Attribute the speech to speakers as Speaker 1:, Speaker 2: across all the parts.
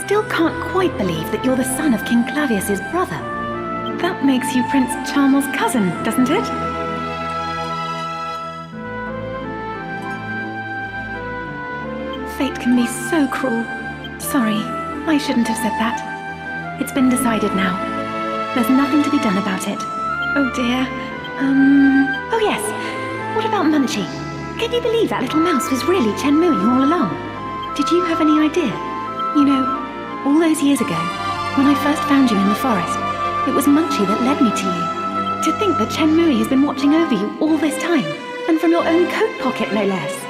Speaker 1: still can't quite believe that you're the son of King Clavius's brother. That makes you Prince Charmel's cousin, doesn't it? Fate can be so cruel. Sorry, I shouldn't have said that. It's been decided now. There's nothing to be done about it. Oh dear. Oh yes. What about Munchie? Can you believe that little mouse was really Chenmuing all along? Did you have any idea? You know, all those years ago, when I first found you in the forest, it was Munchie that led me to you. To think that Chenmuing has been watching over you all this time, and from your own coat pocket, no less.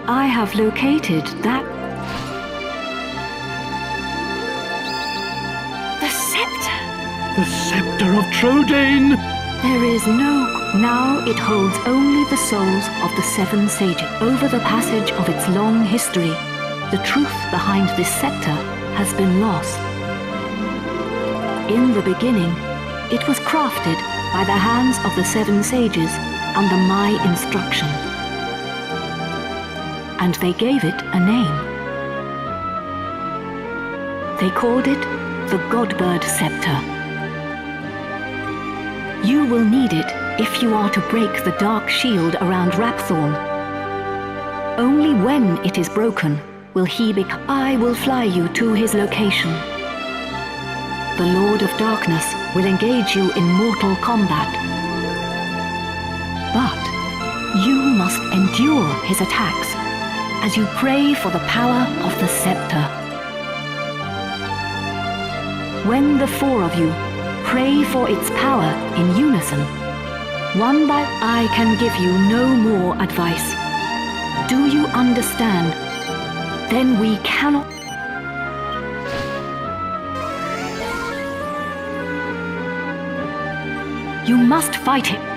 Speaker 2: I have located that... The scepter!
Speaker 3: The scepter of Trodain!
Speaker 2: There is no... Now it holds only the souls of the 7 sages. Over the passage of its long history, the truth behind this scepter has been lost. In the beginning, it was crafted by the hands of the 7 sages under my instruction. And they gave it a name. They called it the Godbird Scepter. You will need it if you are to break the dark shield around Rapthorn. Only when it is broken will he become... I will fly you to his location. The Lord of Darkness will engage you in mortal combat. But you must endure his attacks as you pray for the power of the scepter. When the 4 of you pray for its power in unison, one by I can give you no more advice. Do you understand? Then we cannot... You must fight it.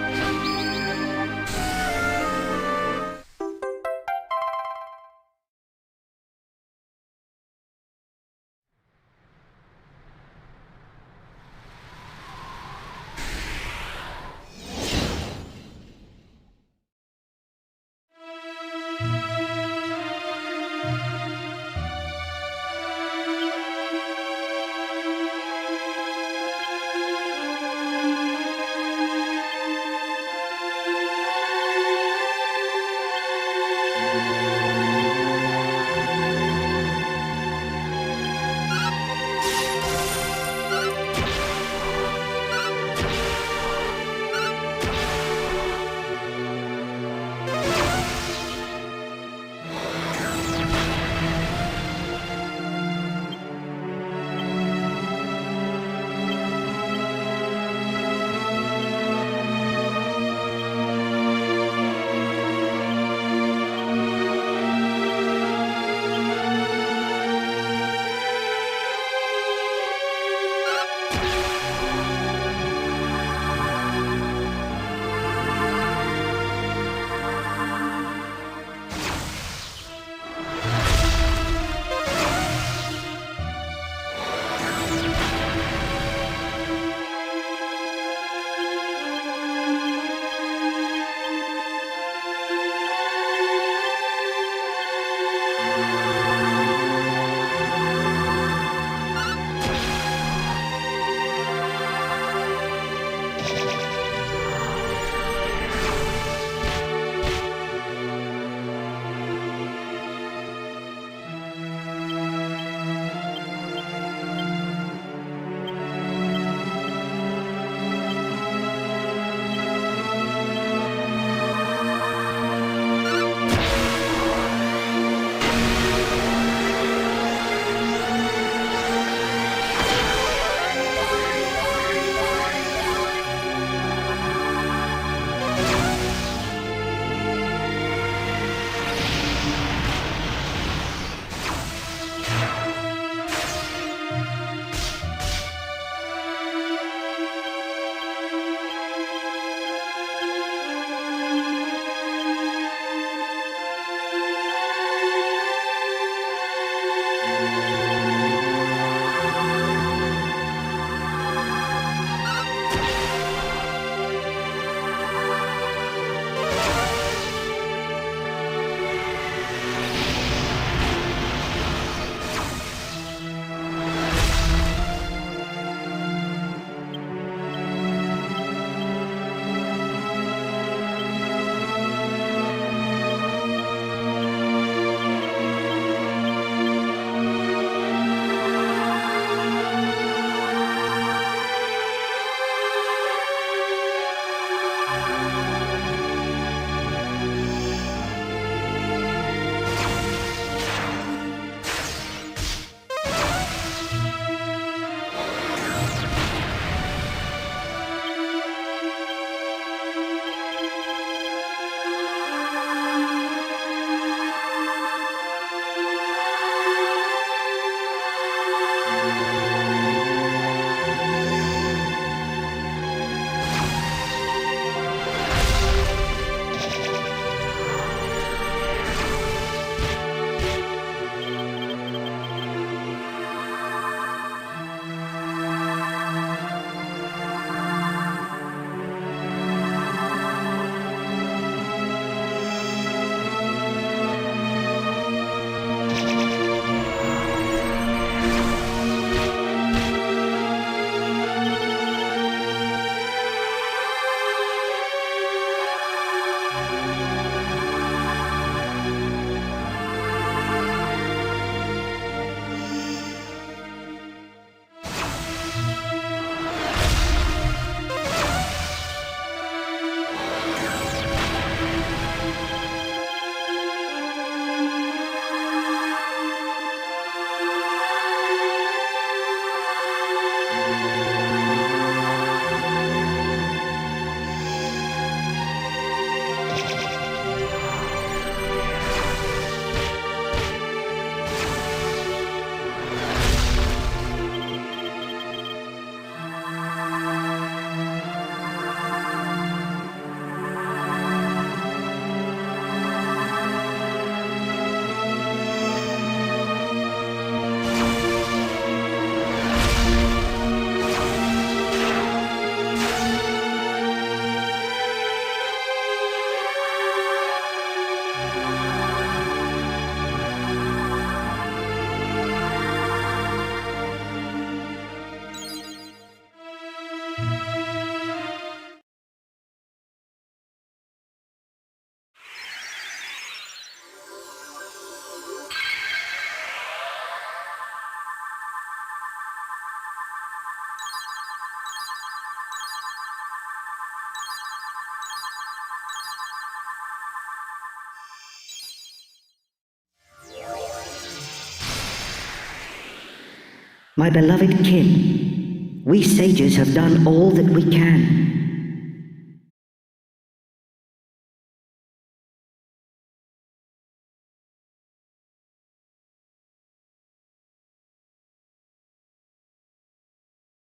Speaker 4: My beloved kin, we sages have done all that we can.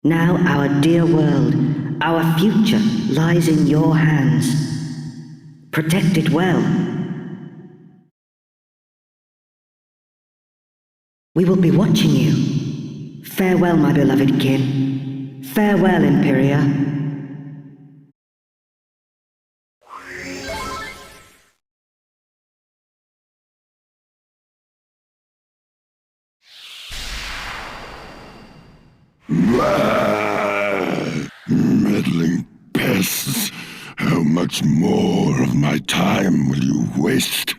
Speaker 4: Now our dear world, our future lies in your hands. Protect it well. We will be watching you. Farewell, my beloved kin. Farewell, Imperia.
Speaker 5: Meddling pests, how much more of my time will you waste?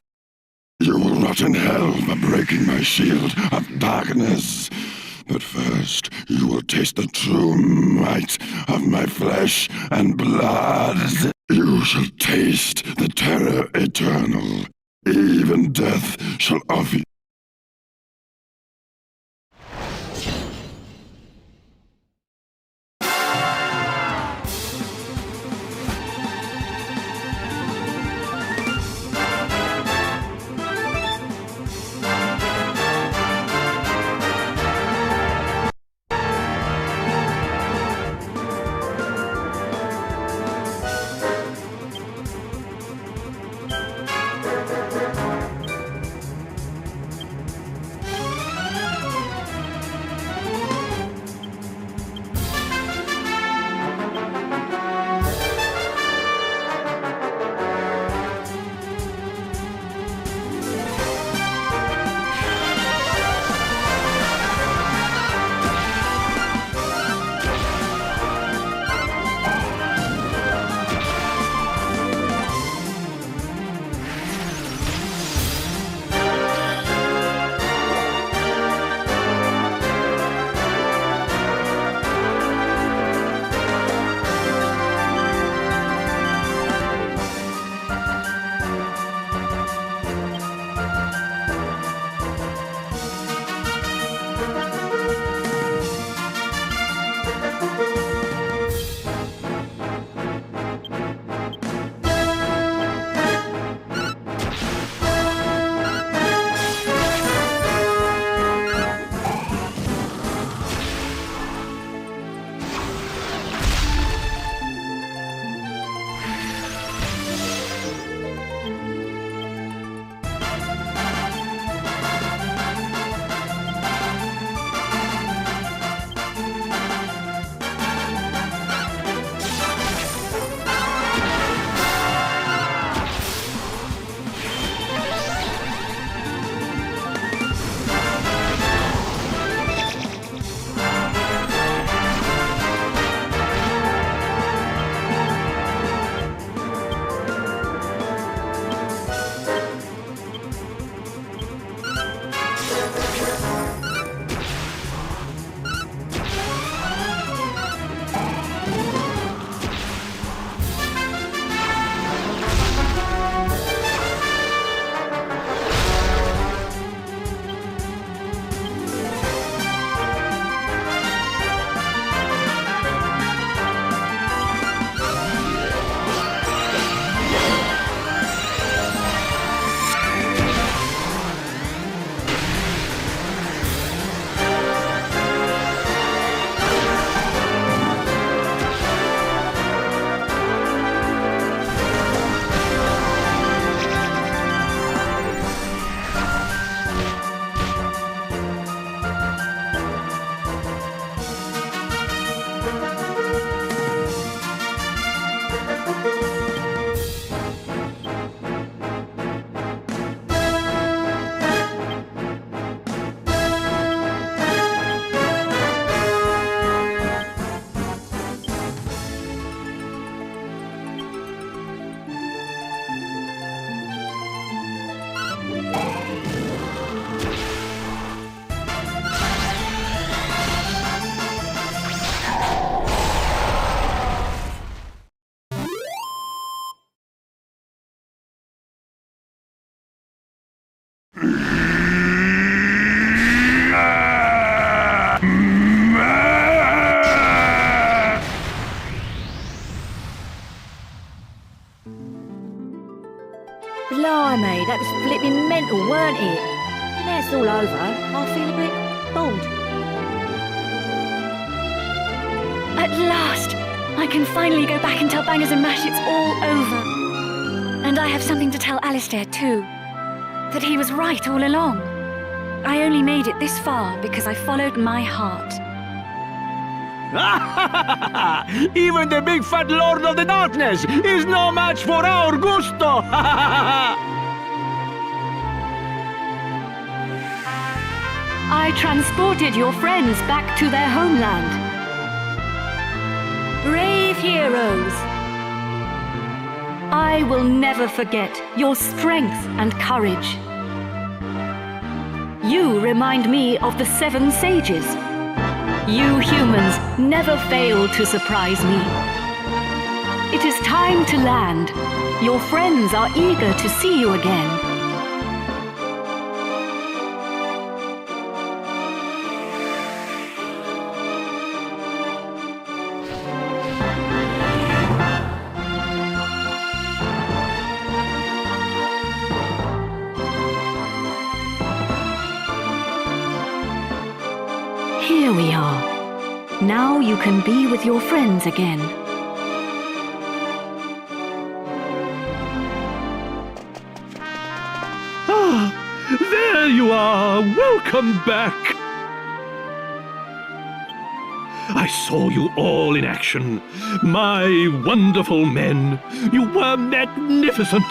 Speaker 5: You will rot in hell for breaking my shield of darkness. But first, you will taste the true might of my flesh and blood. You shall taste the terror eternal. Even death shall offer you.
Speaker 2: me. That was flipping mental, weren't it? Now it's all over, I feel a bit bored.
Speaker 1: At last! I can finally go back and tell Bangers and Mash it's all over. And I have something to tell Alistair too. That he was right all along. I only made it this far because I followed my heart.
Speaker 3: Even the big fat Lord of the Darkness is no match for our gusto!
Speaker 2: I transported your friends back to their homeland. Brave heroes! I will never forget your strength and courage. You remind me of the 7 sages. You humans never fail to surprise me. It is time to land. Your friends are eager to see you again. Here we are. Now you can be with your friends again.
Speaker 3: Ah, there you are! Welcome back! I saw you all in action. My wonderful men. You were magnificent.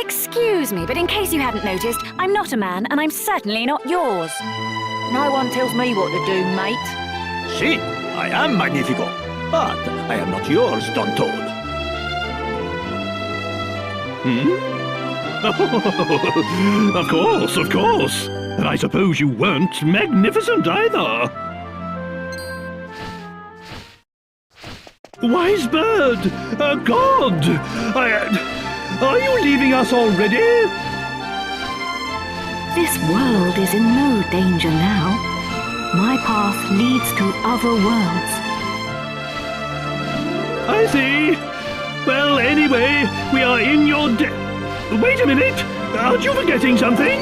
Speaker 1: Excuse me, but in case you hadn't noticed, I'm not a man, and I'm certainly not yours.
Speaker 2: No one tells me what to do, mate.
Speaker 3: Si, I am magnifico, but I am not yours, Don Toad. Of course, of course. And I suppose you weren't magnificent either. Wise bird, a god. Are you leaving us already?
Speaker 2: This world is in no danger now. My path leads to other worlds.
Speaker 3: I see. Well, anyway, we are in your Wait a minute! Aren't you forgetting something?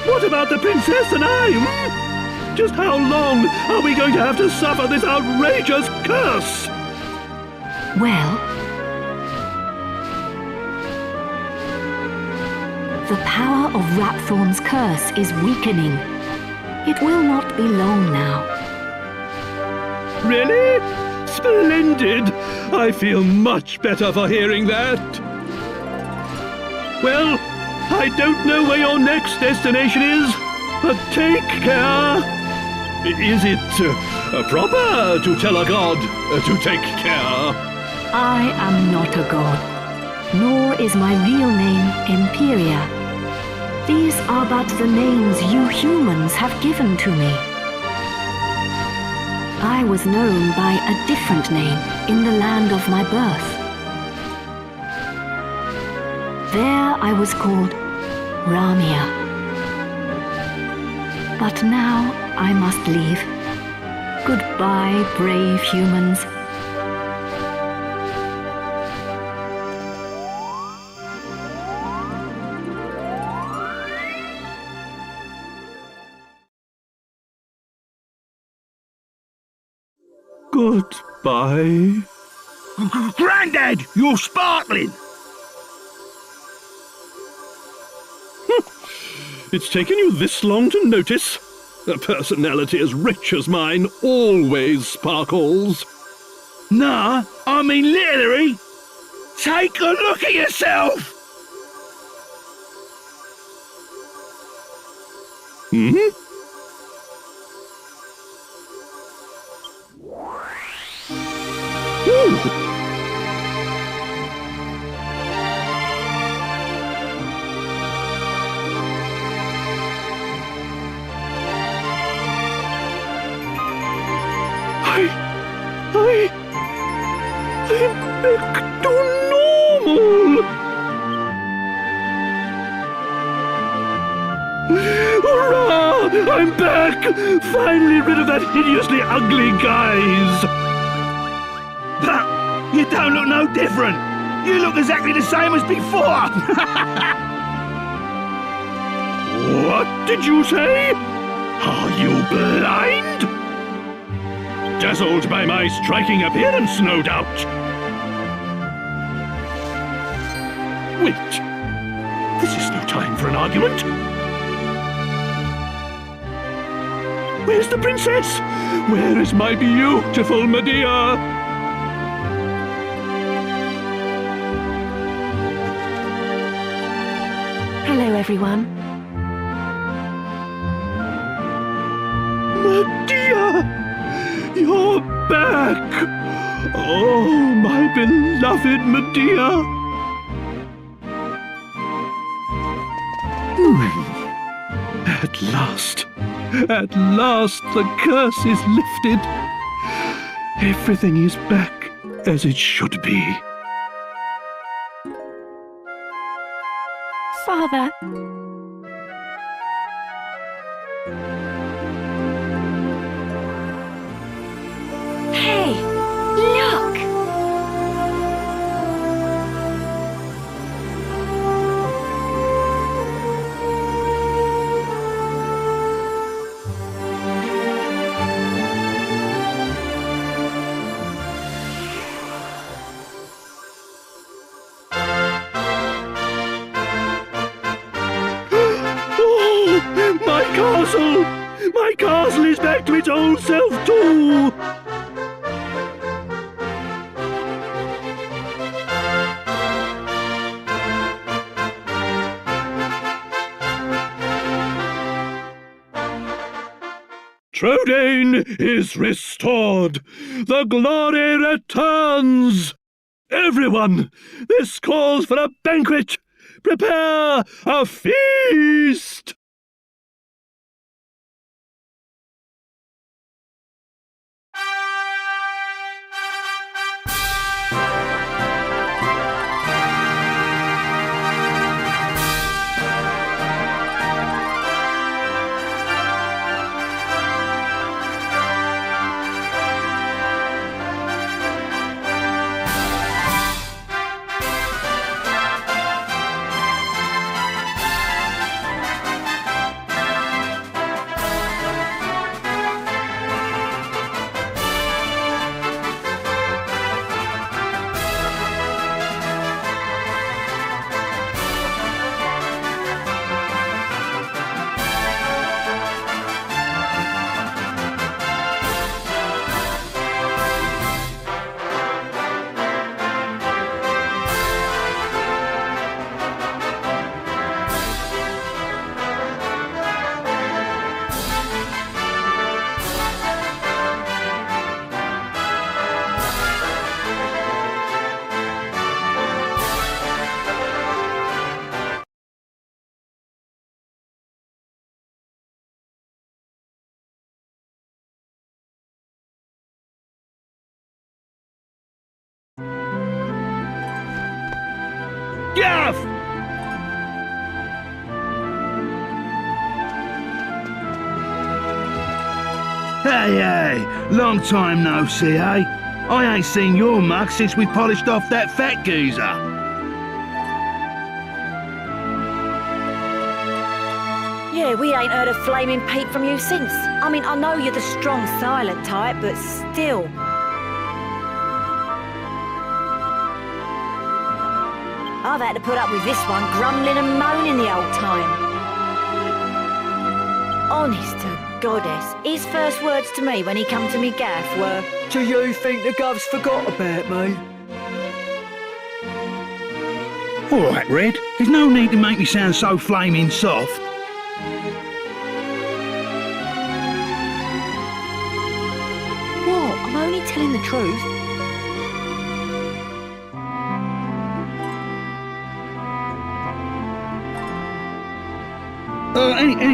Speaker 3: What about the princess and I? Just how long are we going to have to suffer this outrageous curse?
Speaker 2: Well, the power of Rapthorn's curse is weakening. It will not be long now.
Speaker 3: Really? Splendid! I feel much better for hearing that. Well, I don't know where your next destination is, but take care. Is it proper to tell a god to take care?
Speaker 2: I am not a god, nor is my real name Imperia. These are but the names you humans have given to me. I was known by a different name in the land of my birth. There I was called Ramia. But now I must leave. Goodbye, brave humans.
Speaker 3: Goodbye. Grandad, you're sparkling! It's taken you this long to notice? A personality as rich as mine always sparkles. Nah, I mean literally. Take a look at yourself! Hmm? Ooh. I'm back to normal! Hurrah! I'm back! Finally rid of that hideously ugly guise! But you don't look no different! You look exactly the same as before! What did you say? Are you blind? Dazzled by my striking appearance, no doubt. Wait. This is no time for an argument. Where's the princess? Where is my beautiful Medea?
Speaker 2: Hello, everyone.
Speaker 3: Medea! You're back! Oh, my beloved Medea! At last the curse is lifted. Everything is back as it should be.
Speaker 1: Father. Hey, look!
Speaker 3: My castle is back to its old self too! Trodain is restored! The glory returns! Everyone, this calls for a banquet! Prepare a feast! Gav!
Speaker 6: Hey, long time no see, eh? I ain't seen your mug since we polished off that fat geezer.
Speaker 7: Yeah, we ain't heard a flaming peep from you since. I mean, I know you're the strong, silent type, but still. I've had to put up with this one grumbling and moaning the old time. Honest to goddess, his first words to me when he come to me gaff were,
Speaker 8: Do you think the gov's forgot about me?
Speaker 6: All right, Red. There's no need to make me sound so flaming soft.
Speaker 7: what? I'm only telling the truth.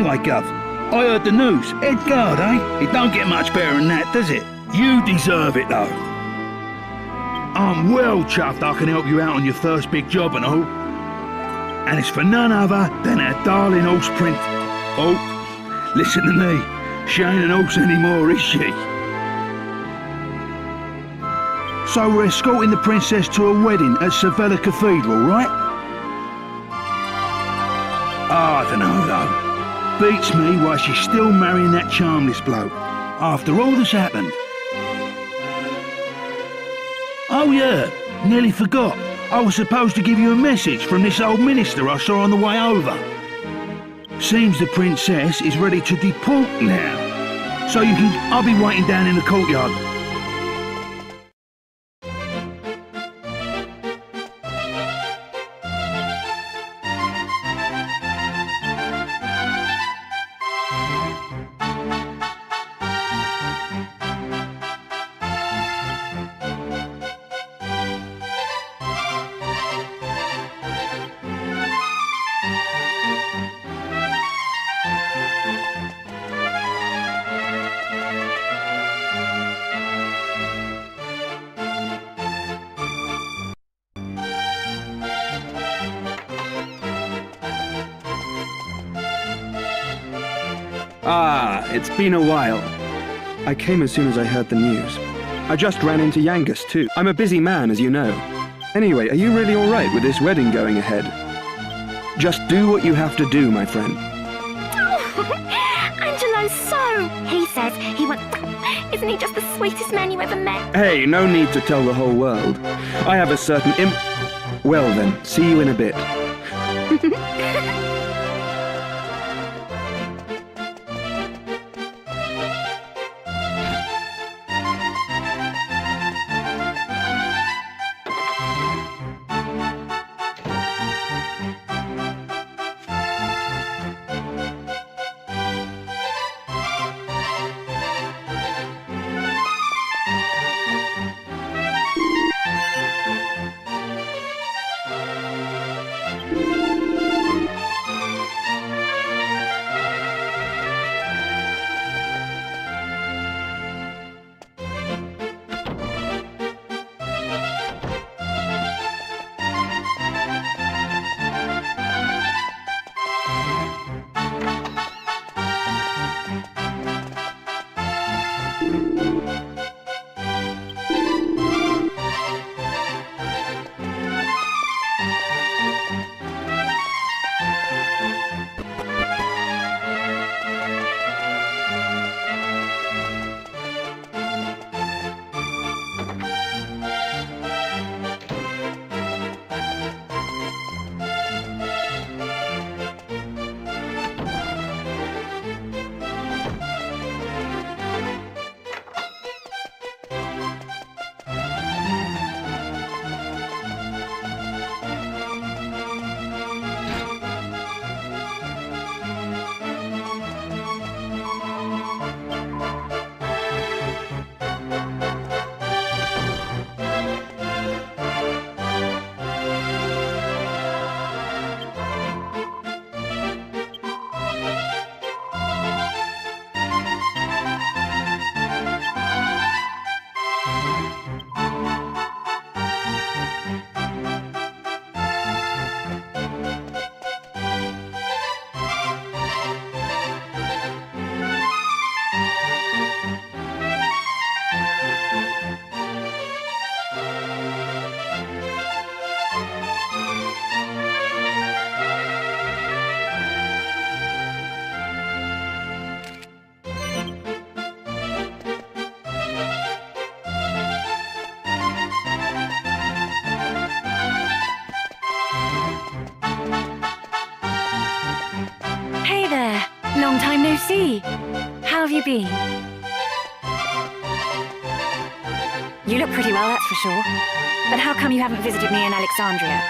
Speaker 6: Anyway, Gov, I heard the news. Edgard, eh? It don't get much better than that, does it? You deserve it, though. I'm well chuffed I can help you out on your first big job and all. And it's for none other than our darling horse Prince. Oh, listen to me. She ain't an horse anymore, is she? So we're escorting the princess to a wedding at Sevilla Cathedral, right? I don't know, though. Beats me why she's still marrying that charmless bloke, after all that's happened. Oh yeah, nearly forgot. I was supposed to give you a message from this old minister I saw on the way over. Seems the princess is ready to deport now. So I'll be waiting down in the courtyard.
Speaker 9: Ah, it's been a while. I came as soon as I heard the news. I just ran into Yangus too. I'm a busy man, as you know. Anyway, are you really alright with this wedding going ahead? Just do what you have to do, my friend.
Speaker 10: Oh, Angelo's so... He says he wants... Isn't he just the sweetest man you ever met?
Speaker 9: Hey, no need to tell the whole world. I have a certain Well then, see you in a bit.
Speaker 10: Long time no see. How have you been? You look pretty well, that's for sure. But how come you haven't visited me in Alexandria?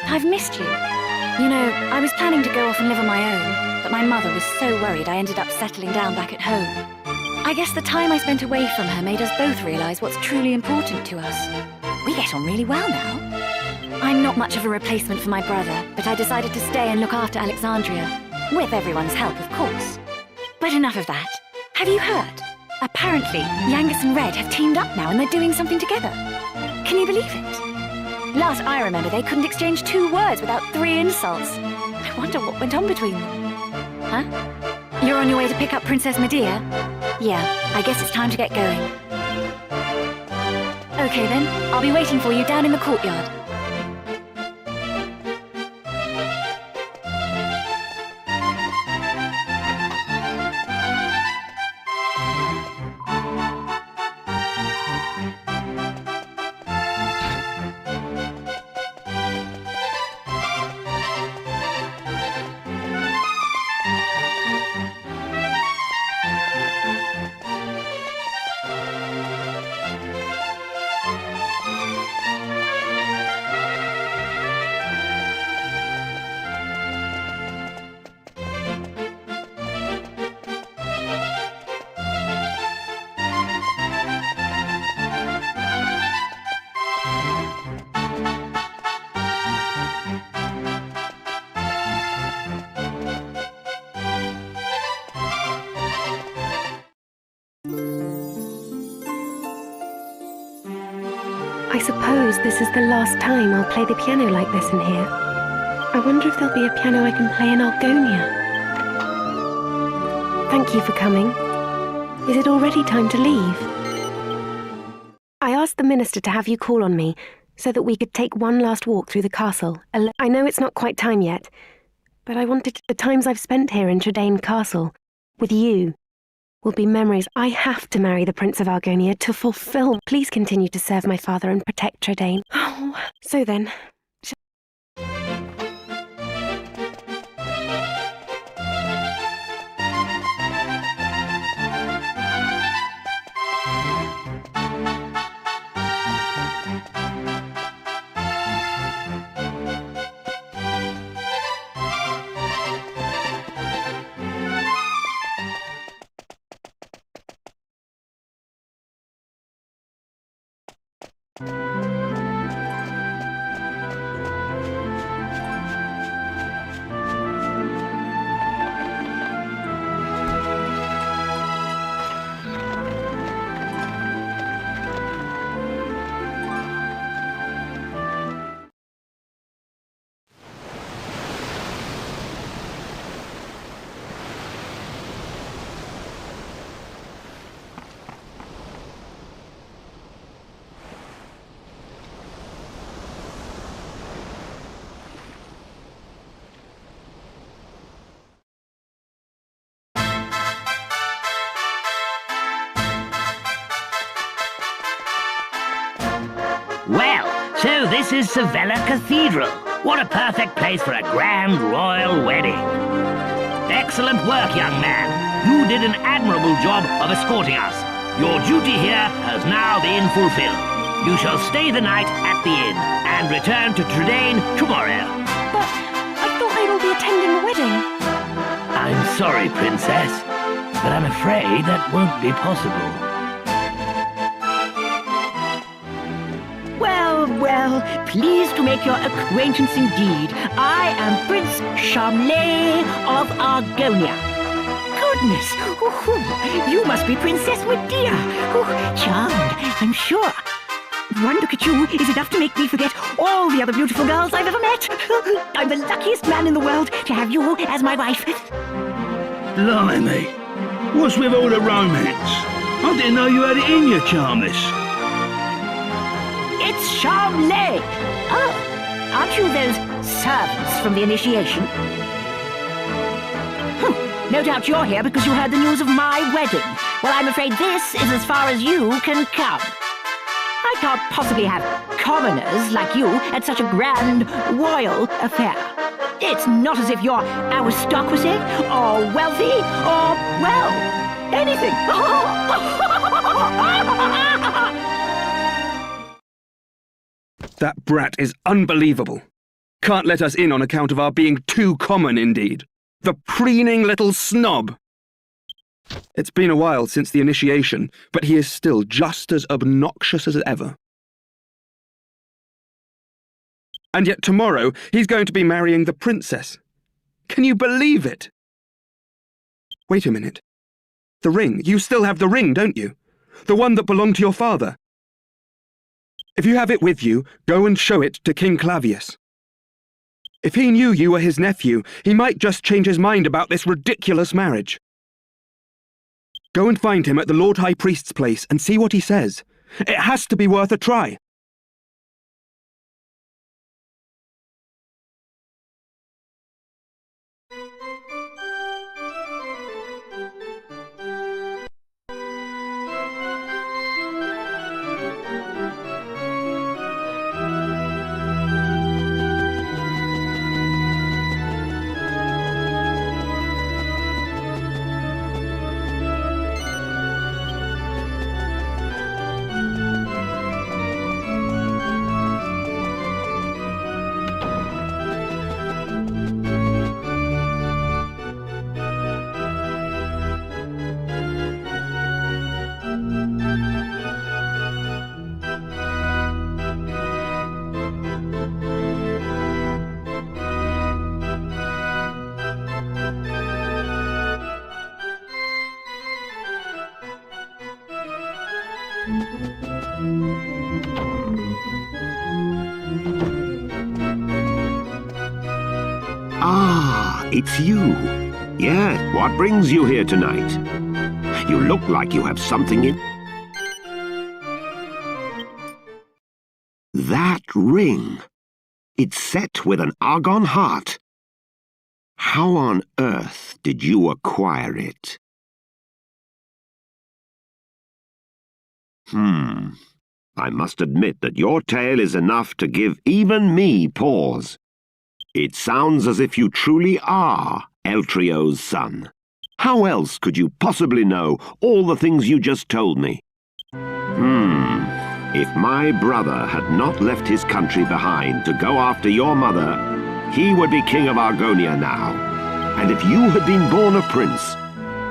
Speaker 10: I've missed you. You know, I was planning to go off and live on my own, but my mother was so worried I ended up settling down back at home. I guess the time I spent away from her made us both realize what's truly important to us. We get on really well now. I'm not much of a replacement for my brother, but I decided to stay and look after Alexandria. With everyone's help, of course. But enough of that. Have you heard? Apparently, Yangus and Red have teamed up now and they're doing something together. Can you believe it? Last I remember, they couldn't exchange 2 words without 3 insults. I wonder what went on between them. Huh? You're on your way to pick up Princess Medea? Yeah, I guess it's time to get going. Okay then, I'll be waiting for you down in the courtyard.
Speaker 1: I suppose this is the last time I'll play the piano like this in here. I wonder if there'll be a piano I can play in Argonia. Thank you for coming. Is it already time to leave? I asked the minister to have you call on me so that we could take one last walk through the castle. I know it's not quite time yet, but I wanted the times I've spent here in Tradaine Castle with you will be memories. I have to marry the Prince of Argonia to fulfill. Please continue to serve my father and protect Tradaine. Oh, so then.
Speaker 11: Well, so this is Sevilla Cathedral. What a perfect place for a grand royal wedding. Excellent work, young man. You did an admirable job of escorting us. Your duty here has now been fulfilled. You shall stay the night at the inn and return to Tradaine tomorrow.
Speaker 1: But I thought they'd all be attending the wedding.
Speaker 11: I'm sorry, Princess, but I'm afraid that won't be possible.
Speaker 12: Well, pleased to make your acquaintance indeed. I am Prince Charmley of Argonia. Goodness, you must be Princess Medea. Charmed, I'm sure. One look at you is enough to make me forget all the other beautiful girls I've ever met. I'm the luckiest man in the world to have you as my wife.
Speaker 6: Blimey, what's with all the romance? I didn't know you had it in you, Charmless.
Speaker 12: It's Charmley. Oh, aren't you those servants from the initiation? No doubt you're here because you heard the news of my wedding. Well, I'm afraid this is as far as you can come. I can't possibly have commoners like you at such a grand royal affair. It's not as if you're aristocracy, or wealthy, or, well, anything.
Speaker 9: That brat is unbelievable. Can't let us in on account of our being too common indeed. The preening little snob! It's been a while since the initiation, but he is still just as obnoxious as ever. And yet tomorrow he's going to be marrying the princess. Can you believe it? Wait a minute. The ring. You still have the ring, don't you? The one that belonged to your father. If you have it with you, go and show it to King Clavius. If he knew you were his nephew, he might just change his mind about this ridiculous marriage. Go and find him at the Lord High Priest's place and see what he says. It has to be worth a try.
Speaker 13: Ah, it's you. Yes, what brings you here tonight? You look like you have something in... That ring. It's set with an argon heart. How on earth did you acquire it? I must admit that your tale is enough to give even me pause. It sounds as if you truly are Eltrio's son. How else could you possibly know all the things you just told me? If my brother had not left his country behind to go after your mother, he would be king of Argonia now. And if you had been born a prince,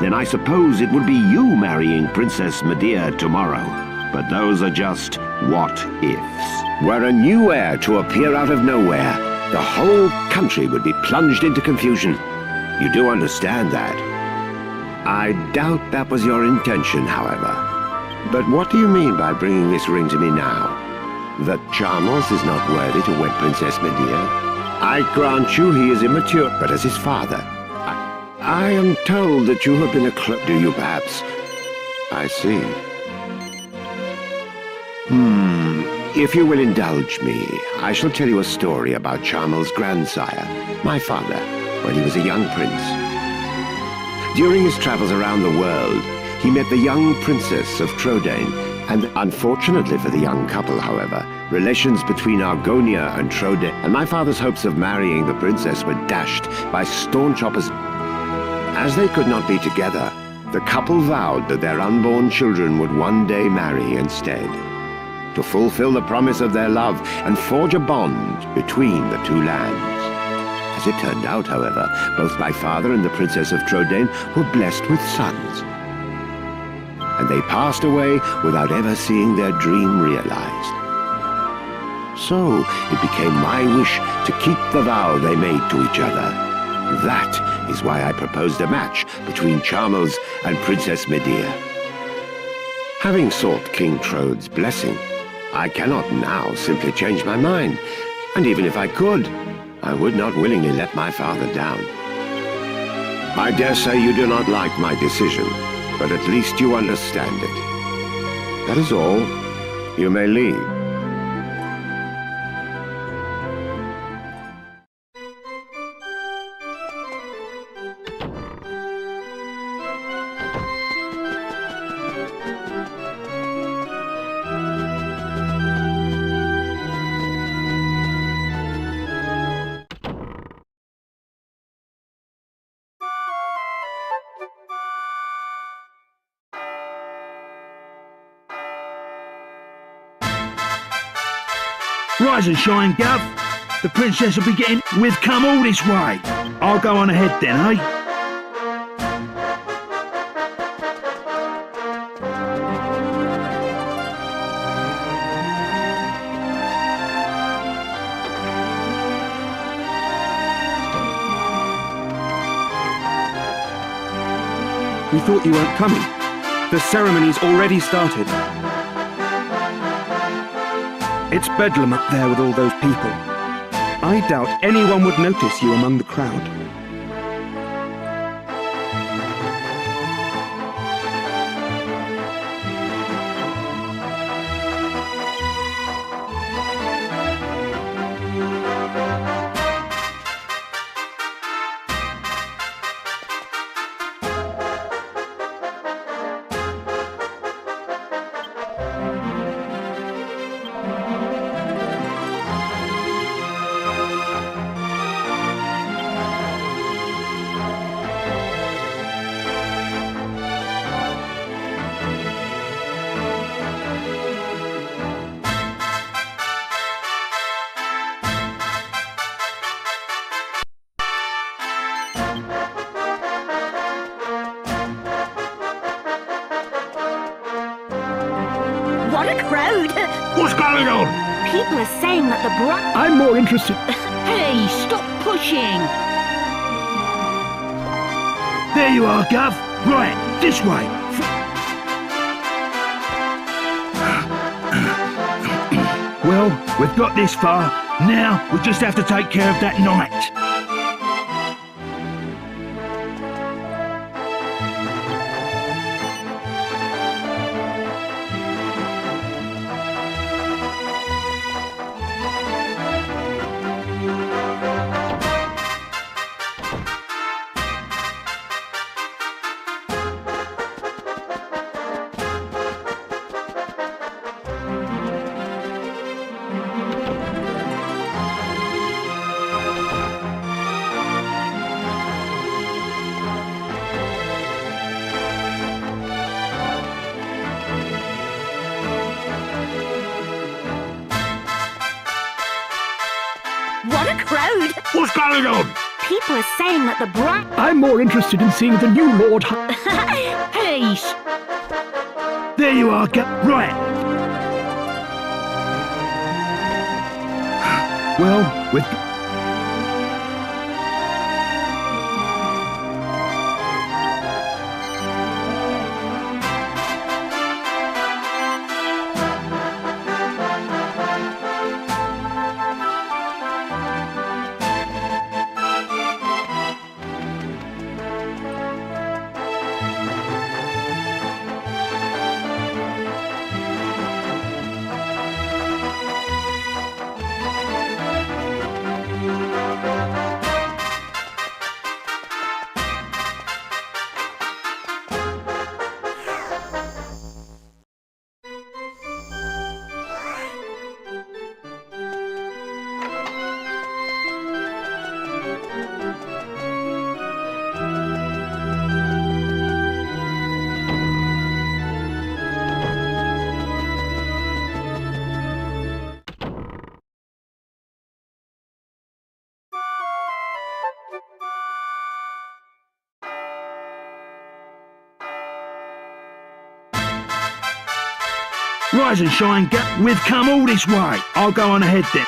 Speaker 13: then I suppose it would be you marrying Princess Medea tomorrow. But those are just what-ifs. Were a new heir to appear out of nowhere, the whole country would be plunged into confusion. You do understand that? I doubt that was your intention, however. But what do you mean by bringing this ring to me now? That Charmos is not worthy to wed Princess Medea? I grant you he is immature, but as his father, I am told that you have been a do you perhaps? I see. If you will indulge me, I shall tell you a story about Charmel's grandsire, my father, when he was a young prince. During his travels around the world, he met the young princess of Trodain, and unfortunately for the young couple, however, relations between Argonia and Trodain and my father's hopes of marrying the princess were dashed by staunch opposition. As they could not be together, the couple vowed that their unborn children would one day marry instead, to fulfill the promise of their love and forge a bond between the two lands. As it turned out, however, both my father and the Princess of Trodain were blessed with sons, and they passed away without ever seeing their dream realized. So it became my wish to keep the vow they made to each other. That is why I proposed a match between Charmels and Princess Medea. Having sought King Trode's blessing, I cannot now simply change my mind, and even if I could, I would not willingly let my father down. I dare say you do not like my decision, but at least you understand it. That is all. You may leave.
Speaker 6: Rise and shine, Gov. The princess will be getting... We've come all this way. I'll go on ahead then, eh?
Speaker 9: We thought you weren't coming. The ceremony's already started. It's bedlam up there with all those people. I doubt anyone would notice you among the crowd.
Speaker 12: What a crowd!
Speaker 11: What's going on?
Speaker 10: People are saying that the bride...
Speaker 3: I'm more interested...
Speaker 12: Hey, stop pushing!
Speaker 6: There you are, Gov. Right, this way. Well, we've got this far. Now we just have to take care of that knight.
Speaker 12: What a crowd!
Speaker 11: What's going on?
Speaker 10: People are saying that the bride...
Speaker 3: I'm more interested in seeing the new Lord...
Speaker 12: Hey,
Speaker 6: There you are, Gov. Right. Well, with... Rise and shine, Gov. We've come all this way. I'll go on ahead then.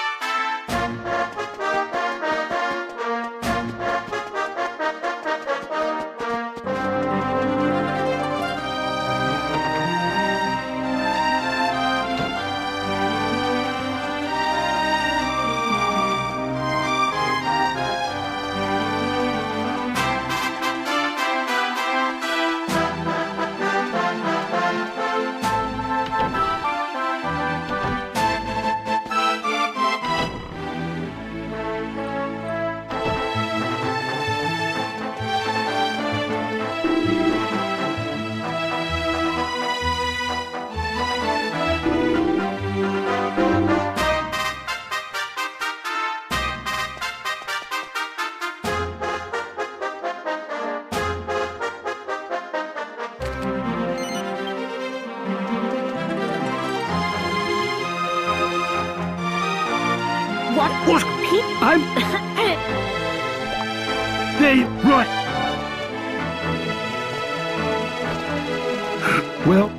Speaker 12: what?
Speaker 6: What's... I'm... There you... Right. Well...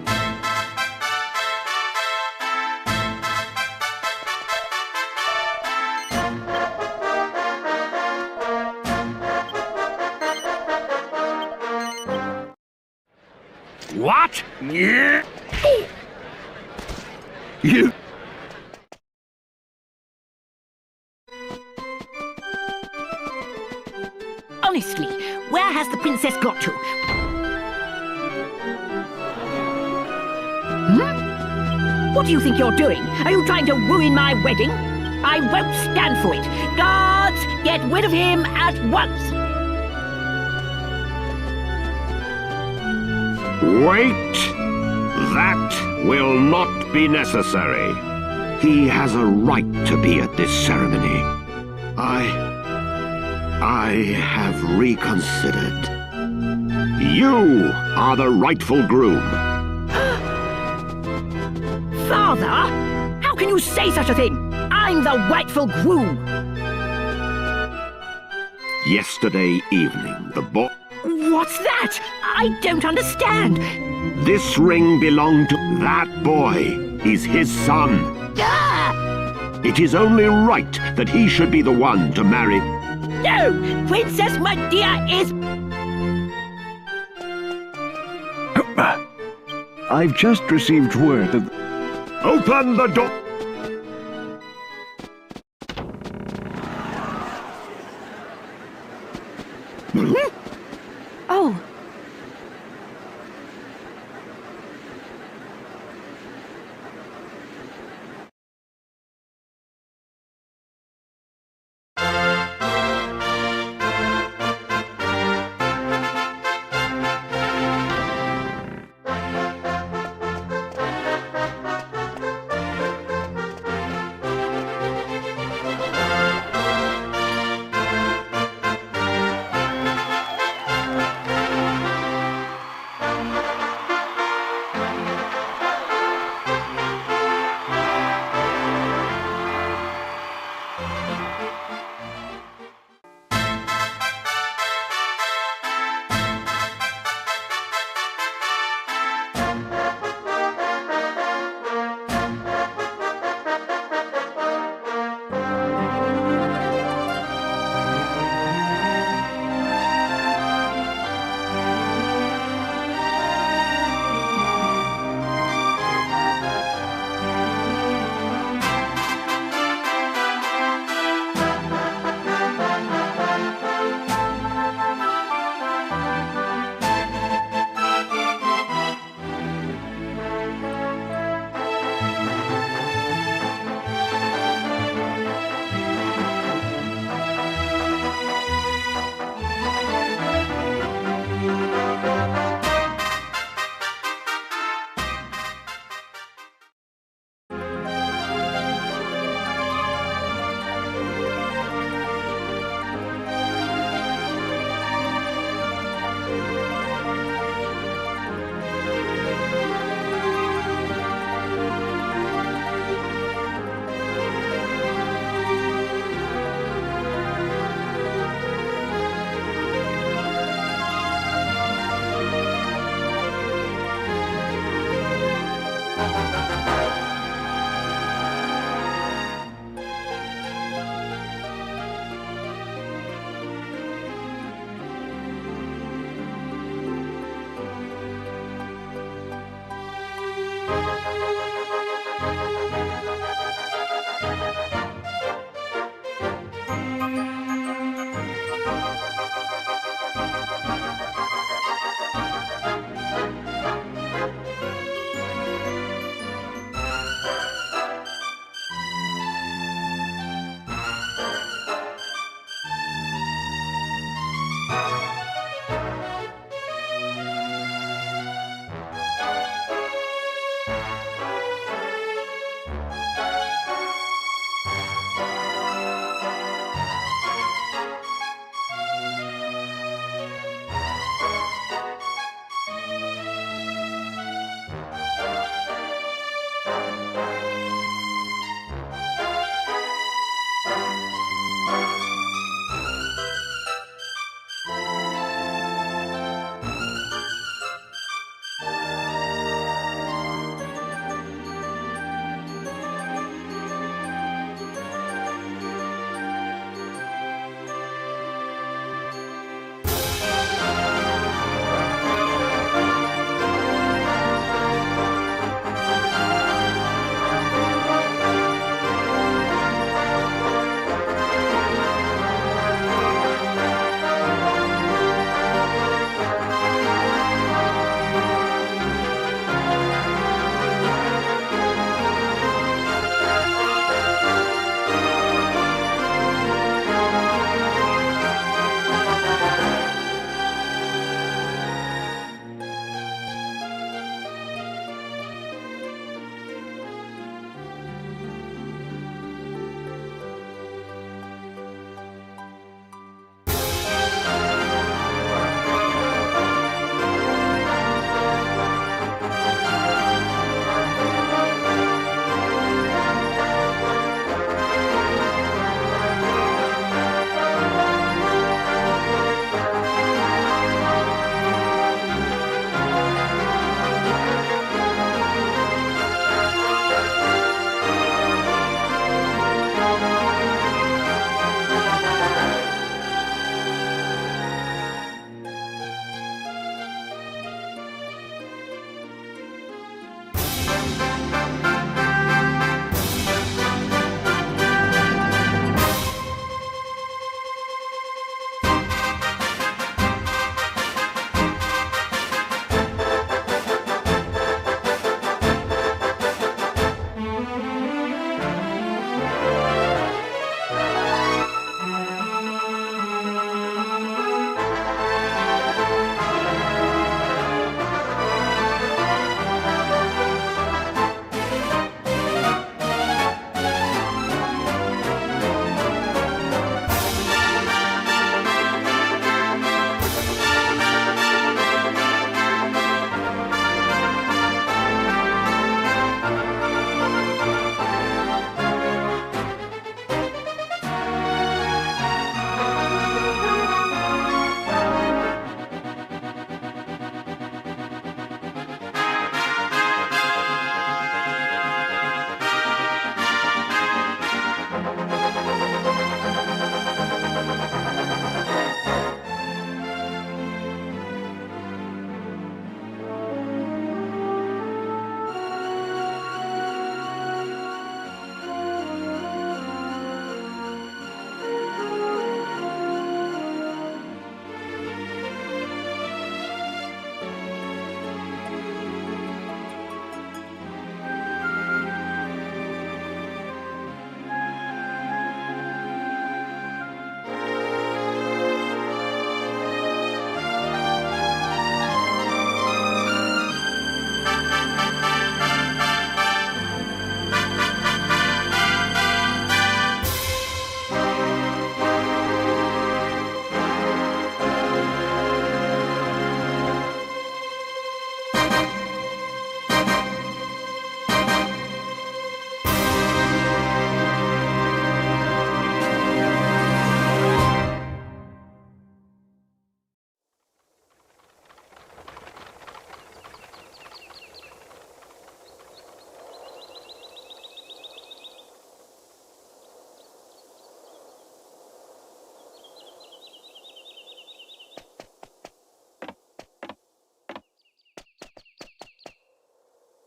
Speaker 11: What? Yeah.
Speaker 6: You...
Speaker 12: Honestly, where has the princess got to? What do you think you're doing? Are you trying to ruin my wedding? I won't stand for it. Guards, get rid of him at once!
Speaker 13: Wait! That will not be necessary. He has a right to be at this ceremony. I have reconsidered. You are the rightful groom.
Speaker 12: Father? How can you say such a thing? I'm the rightful groom.
Speaker 13: Yesterday evening, the boy...
Speaker 12: What's that? I don't understand.
Speaker 13: This ring belonged to that boy. is his son. It is only right that he should be the one to marry.
Speaker 12: No! Princess Medea is...
Speaker 3: I've just received word that...
Speaker 13: Open the door!
Speaker 1: Oh.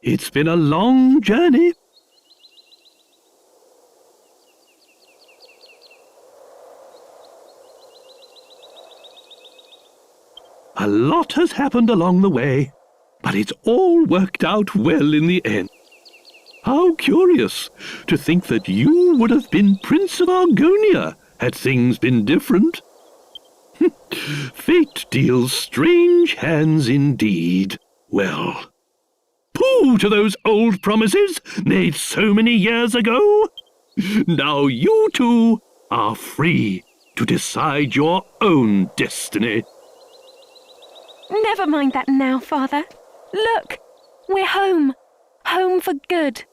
Speaker 3: It's been a long journey. A lot has happened along the way, but it's all worked out well in the end. How curious to think that you would have been Prince of Argonia had things been different. Fate deals strange hands indeed. Well, pooh to those old promises made so many years ago. Now you two are free to decide your own destiny.
Speaker 1: Never mind that now, Father. Look, we're home. Home for good.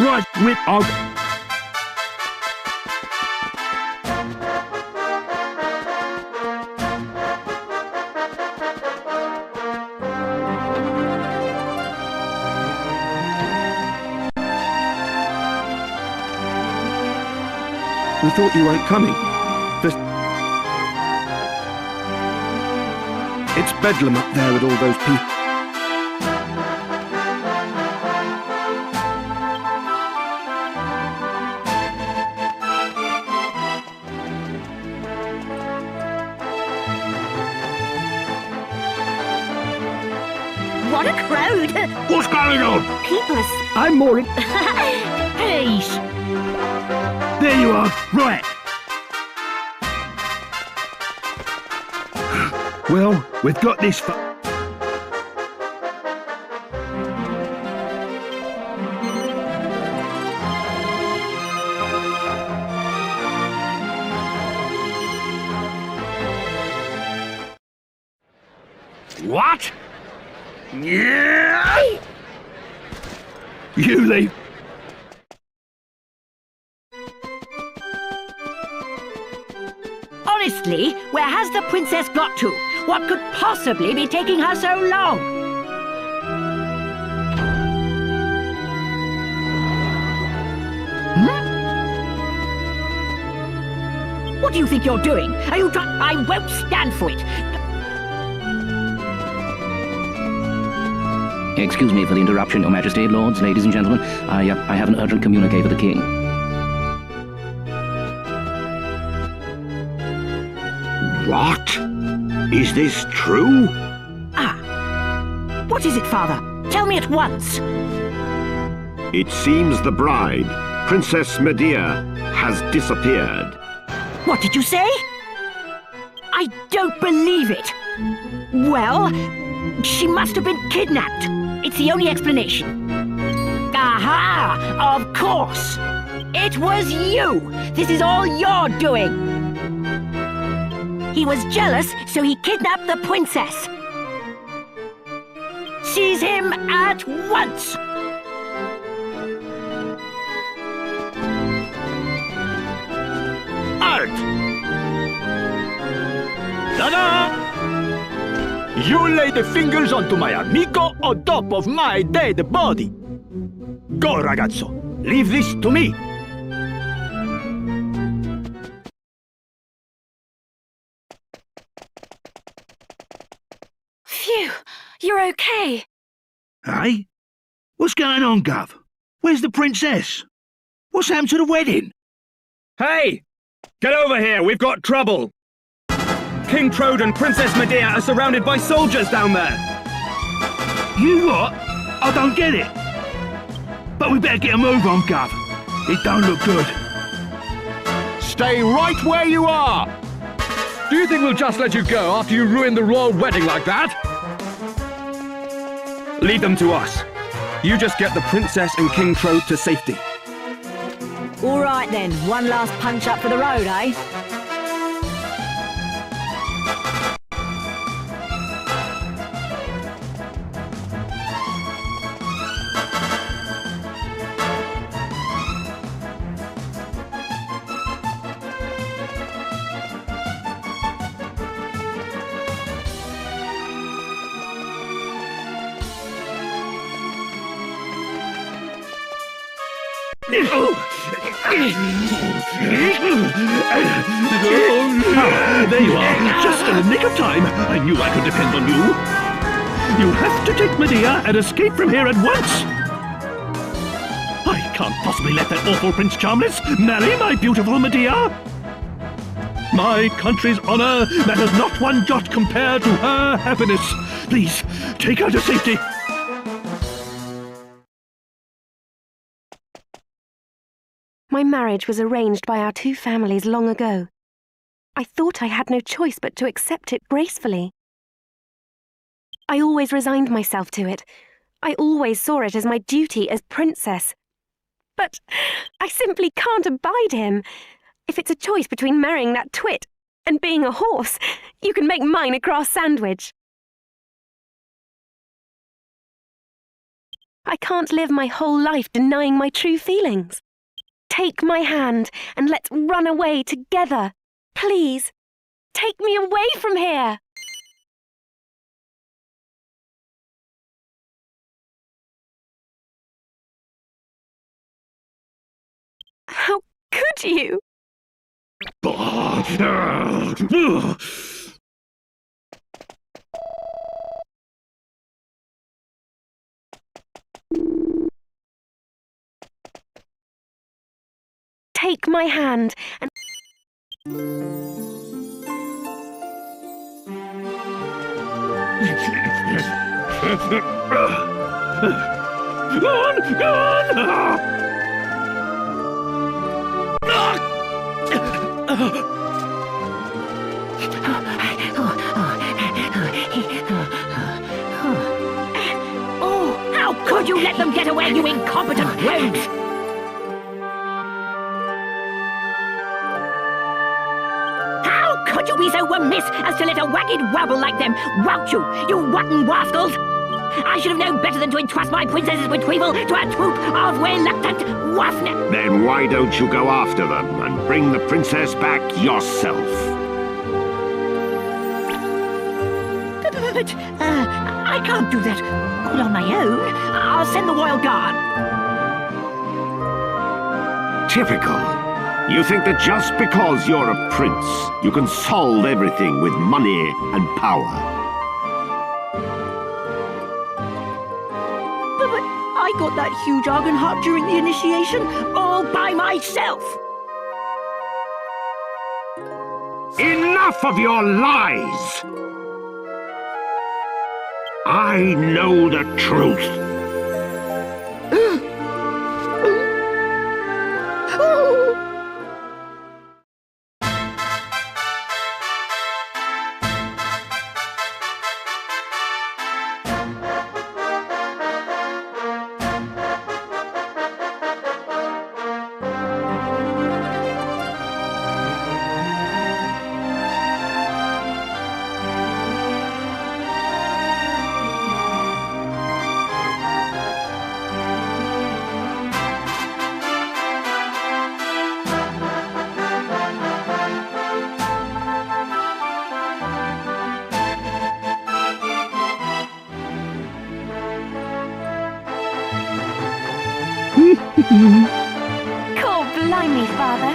Speaker 6: Right, Whip,
Speaker 9: We thought you weren't coming. It's bedlam up there with all those people.
Speaker 12: What a crowd!
Speaker 3: What's going on?
Speaker 12: People are...
Speaker 6: I'm more in...
Speaker 12: Peace!
Speaker 6: There you are, right. Well, we've got this
Speaker 3: What? Yeah! You leave.
Speaker 12: Honestly, where has the princess got to? What could possibly be taking her so long? What do you think you're doing? Are you trying? I won't stand for it.
Speaker 11: Excuse me for the interruption, Your Majesty, lords, ladies and gentlemen. I have an urgent communique for the king.
Speaker 13: What? Is this true?
Speaker 12: What is it, Father? Tell me at once.
Speaker 13: It seems the bride, Princess Medea, has disappeared.
Speaker 12: What did you say? I don't believe it. Well, she must have been kidnapped. It's the only explanation. Aha! Of course! It was you! This is all your doing! He was jealous, so he kidnapped the princess. Seize him at once!
Speaker 6: Halt! Ta-da! You lay the fingers onto my amico on top of my dead body. Go, ragazzo. Leave this to me.
Speaker 1: Phew, you're okay.
Speaker 6: Hey? What's going on, Gov? Where's the princess? What's happened to the wedding?
Speaker 9: Hey! Get over here, we've got trouble! King Trode and Princess Medea are surrounded by soldiers down there!
Speaker 6: You what? I don't get it. But we better get a move on, Gov.
Speaker 3: It don't look good.
Speaker 9: Stay right where you are! Do you think we'll just let you go after you ruined the royal wedding like that? Leave them to us. You just get the princess and King Trode to safety.
Speaker 7: All right then, one last punch up for the road, eh?
Speaker 3: There you are, just in the nick of time. I knew I could depend on you. You have to take Medea and escape from here at once. I can't possibly let that awful Prince Charmless marry my beautiful Medea. My country's honor matters not one jot compared to her happiness. Please, take her to safety.
Speaker 1: My marriage was arranged by our two families long ago. I thought I had no choice but to accept it gracefully. I always resigned myself to it. I always saw it as my duty as princess. But I simply can't abide him. If it's a choice between marrying that twit and being a horse, you can make mine a grass sandwich. I can't live my whole life denying my true feelings. Take my hand and let's run away together. Please, take me away from here. How could you? Take my hand and...
Speaker 3: Go on! Go on!
Speaker 12: Oh, how could you let them get away, you incompetent rogues? How could you be so remiss as to let a wagged wabble like them rout you, you rotten rascals? I should have known better than to entrust my princess's retrieval to a troop of reluctant waffnet.
Speaker 13: Then why don't you go after them and bring the princess back yourself?
Speaker 12: But I can't do that all on my own. I'll send the royal guard.
Speaker 13: Typical. You think that just because you're a prince, you can solve everything with money and power.
Speaker 12: But I got that huge argon heart during the initiation all by myself.
Speaker 13: Enough of your lies! I know the truth.
Speaker 1: God blimey, Father.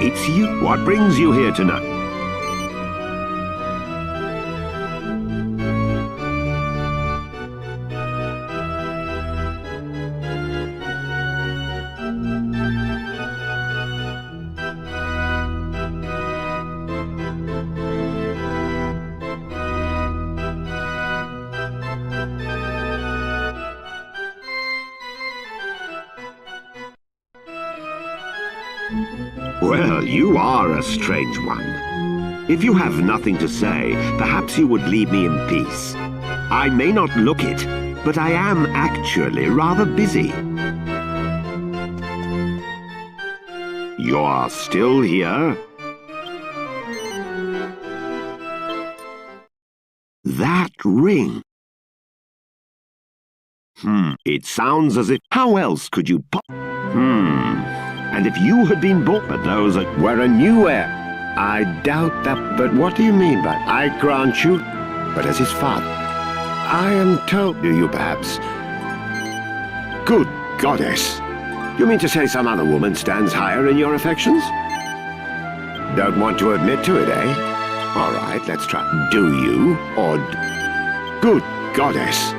Speaker 13: it's you. What brings you here tonight? Well, you are a strange one. If you have nothing to say, perhaps you would leave me in peace. I may not look it, but I am actually rather busy. You're still here? That ring. It sounds as if... How else could you And if you had been born, but those that were a new heir, I doubt that. But what do you mean by I grant you? But as his father, I am told. Do you perhaps? Good goddess! You mean to say some other woman stands higher in your affections? Don't want to admit to it, eh? All right, let's try. Do you or? Good goddess!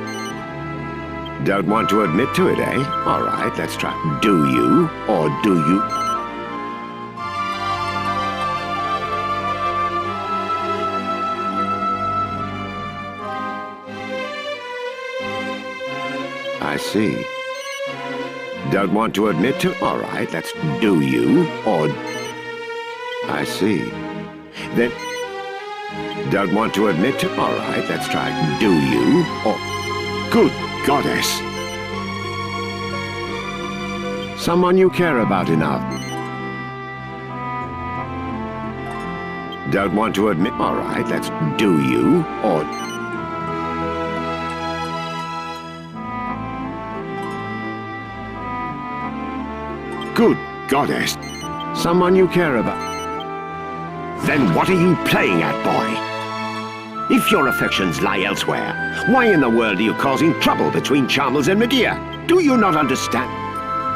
Speaker 13: Don't want to admit to it, eh? All right, let's try. Do you or do you? I see. Don't want to admit to? All right, let's... Do you or... I see. Then... Don't want to admit to? All right, let's try. Do you or... Good goddess! Someone you care about enough. Don't want to admit... All right, let's... Do you or... Good goddess! Someone you care about. Then what are you playing at, boy? If your affections lie elsewhere, why in the world are you causing trouble between Chalmers and Medea? Do you not understand?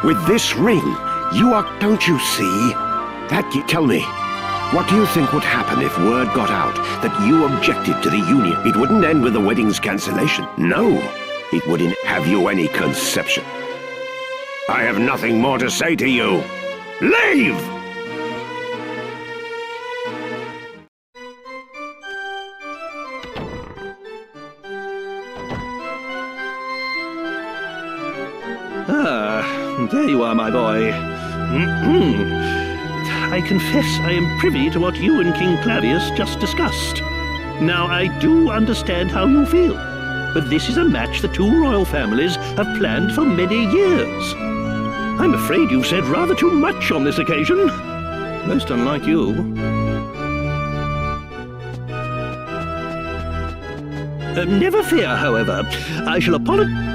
Speaker 13: With this ring, you are... Don't you see? Tell me, what do you think would happen if word got out that you objected to the union? It wouldn't end with the wedding's cancellation. No, it wouldn't. Have you any conception? I have nothing more to say to you. Leave!
Speaker 3: There you are, my boy. I confess I am privy to what you and King Clavius just discussed. Now, I do understand how you feel, but this is a match the two royal families have planned for many years. I'm afraid you've said rather too much on this occasion. Most unlike you. Never fear, however. I shall apologize.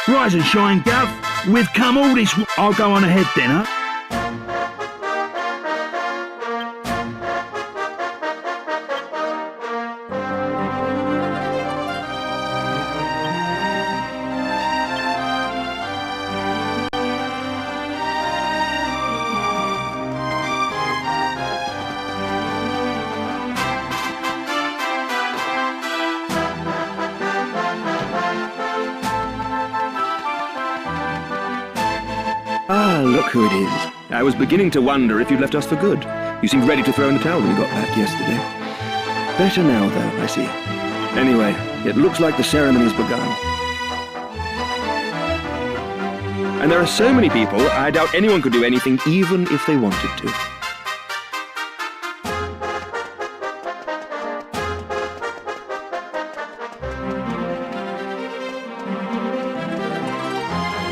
Speaker 6: Rise and shine, Gov. We've come all this... I'll go on ahead then, huh?
Speaker 9: Ah, look who it is. I was beginning to wonder if you'd left us for good. You seemed ready to throw in the towel when we got back yesterday. Better now, though, I see. Anyway, it looks like the ceremony's begun. And there are so many people, I doubt anyone could do anything even if they wanted to.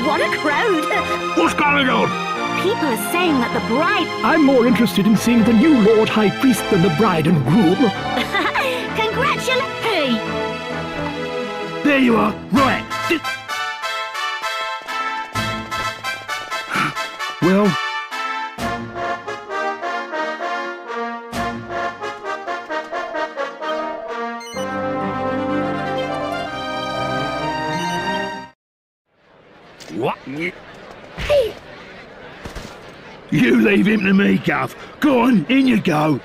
Speaker 12: What a crowd!
Speaker 6: What's going on?
Speaker 12: people are saying that the bride...
Speaker 3: I'm more interested in seeing the new Lord High Priest than the bride and groom.
Speaker 12: Congratulations! Hey!
Speaker 3: There you are. Right. Well...
Speaker 11: What?
Speaker 3: You leave him to me, Gov. Go on, in you go.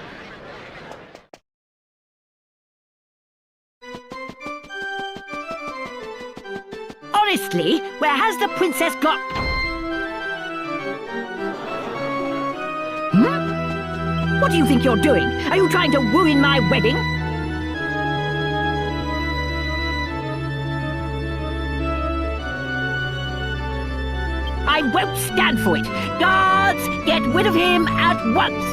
Speaker 12: Honestly, where has the princess got... Hmm? What do you think you're doing? Are you trying to ruin my wedding? I won't stand for it. Guards, get rid of him at once.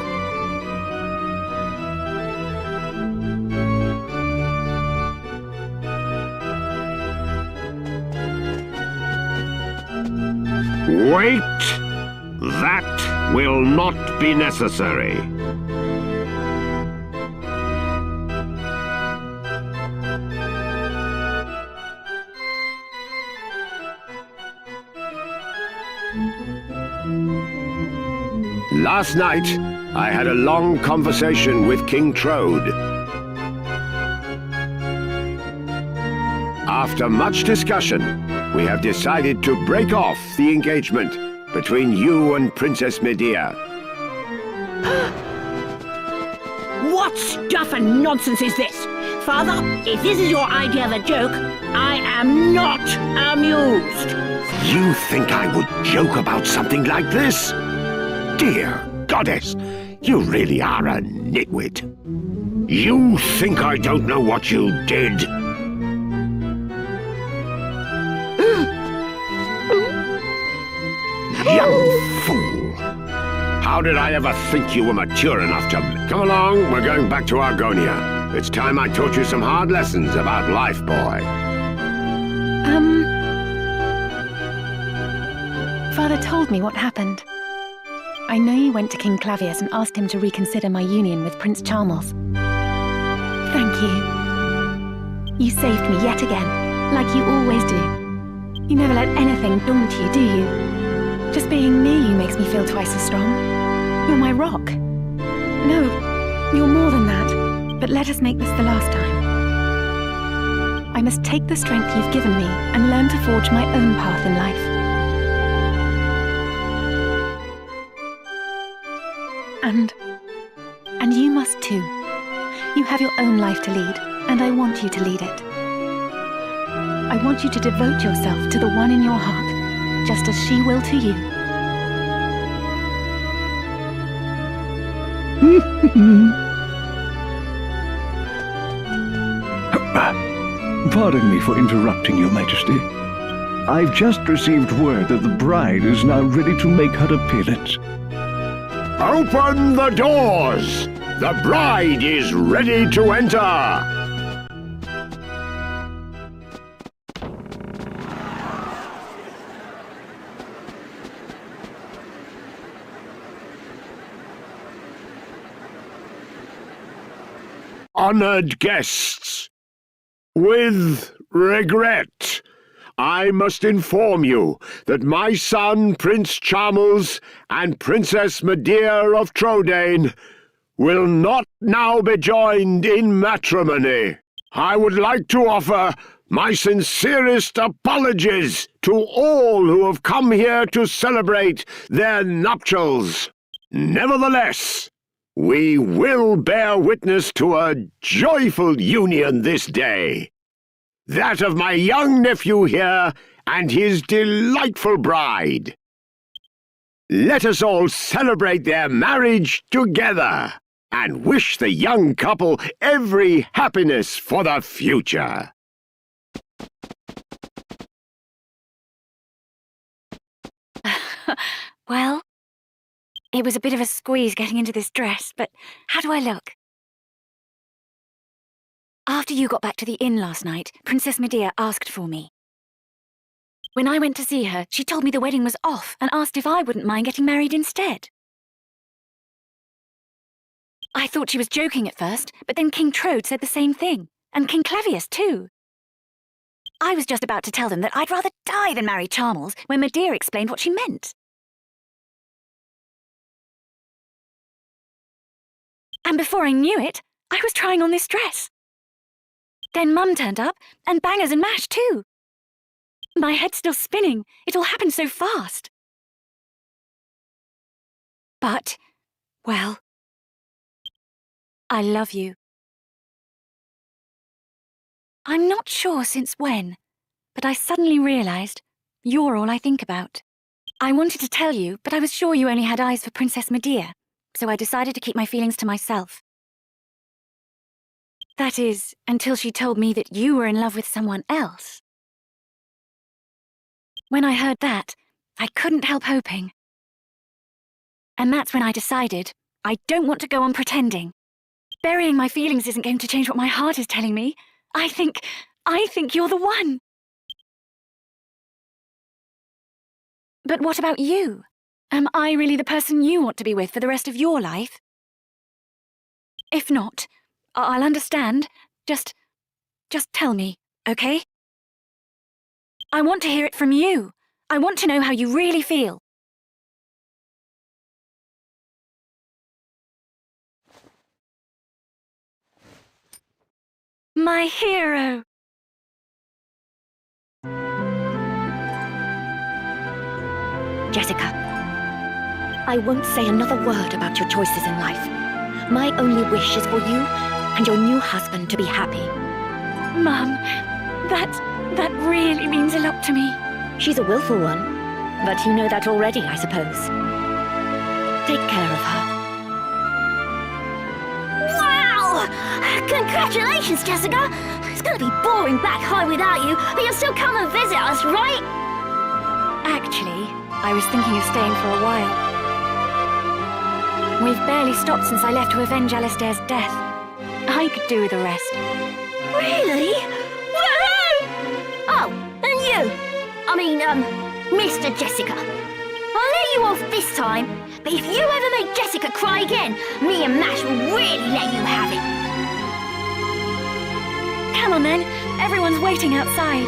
Speaker 13: Wait! That will not be necessary. Last night, I had a long conversation with King Trode. After much discussion, we have decided to break off the engagement between you and Princess Medea.
Speaker 12: What stuff and nonsense is this? Father, if this is your idea of a joke, I am not amused.
Speaker 13: You think I would joke about something like this? Dear goddess, you really are a nitwit. You think I don't know what you did? Young fool! How did I ever think you were mature enough to... Come along, we're going back to Argonia. It's time I taught you some hard lessons about life, boy.
Speaker 1: Father told me what happened. I know you went to King Clavius and asked him to reconsider my union with Prince Charmles. Thank you. You saved me yet again, like you always do. You never let anything daunt you, do you? Just being near you makes me feel twice as strong. You're my rock. No, you're more than that. But let us make this the last time. I must take the strength you've given me and learn to forge my own path in life. And you must too. You have your own life to lead, and I want you to lead it. I want you to devote yourself to the one in your heart, just as she will to you.
Speaker 3: Pardon me for interrupting, Your Majesty. I've just received word that the bride is now ready to make her appearance.
Speaker 13: Open the doors! The bride is ready to enter! Honored guests, with regret, I must inform you that my son, Prince Charmles, and Princess Medea of Trodain will not now be joined in matrimony. I would like to offer my sincerest apologies to all who have come here to celebrate their nuptials. Nevertheless, we will bear witness to a joyful union this day. That of my young nephew here and his delightful bride. Let us all celebrate their marriage together and wish the young couple every happiness for the future.
Speaker 10: Well, it was a bit of a squeeze getting into this dress, but how do I look? After you got back to the inn last night, Princess Medea asked for me. When I went to see her, she told me the wedding was off and asked if I wouldn't mind getting married instead. I thought she was joking at first, but then King Trode said the same thing, and King Clavius too. I was just about to tell them that I'd rather die than marry Charmles when Medea explained what she meant. And before I knew it, I was trying on this dress. Then Mum turned up, and Bangers and Mash too. My head's still spinning. It all happened so fast. But, well, I love you. I'm not sure since when, but I suddenly realized you're all I think about. I wanted to tell you, but I was sure you only had eyes for Princess Medea, so I decided to keep my feelings to myself. That is, until she told me that you were in love with someone else. When I heard that, I couldn't help hoping. And that's when I decided I don't want to go on pretending. Burying my feelings isn't going to change what my heart is telling me. I think you're the one. But what about you? Am I really the person you want to be with for the rest of your life? If not, I'll understand. Just tell me, okay? I want to hear it from you. I want to know how you really feel. My hero!
Speaker 14: Jessica, I won't say another word about your choices in life. My only wish is for you and your new husband to be happy.
Speaker 10: Mum, that really means a lot to me.
Speaker 14: She's a willful one, but you know that already, I suppose. Take care of her.
Speaker 15: Wow! Congratulations, Jessica! It's gonna be boring back home without you, but you'll still come and visit us, right?
Speaker 10: Actually, I was thinking of staying for a while. We've barely stopped since I left to avenge Alistair's death. I could do with the rest.
Speaker 15: Really? Woohoo! Oh, and you! I mean, Mr. Jessica. I'll let you off this time, but if you ever make Jessica cry again, me and Mash will really let you have it.
Speaker 10: Come on then, everyone's waiting outside.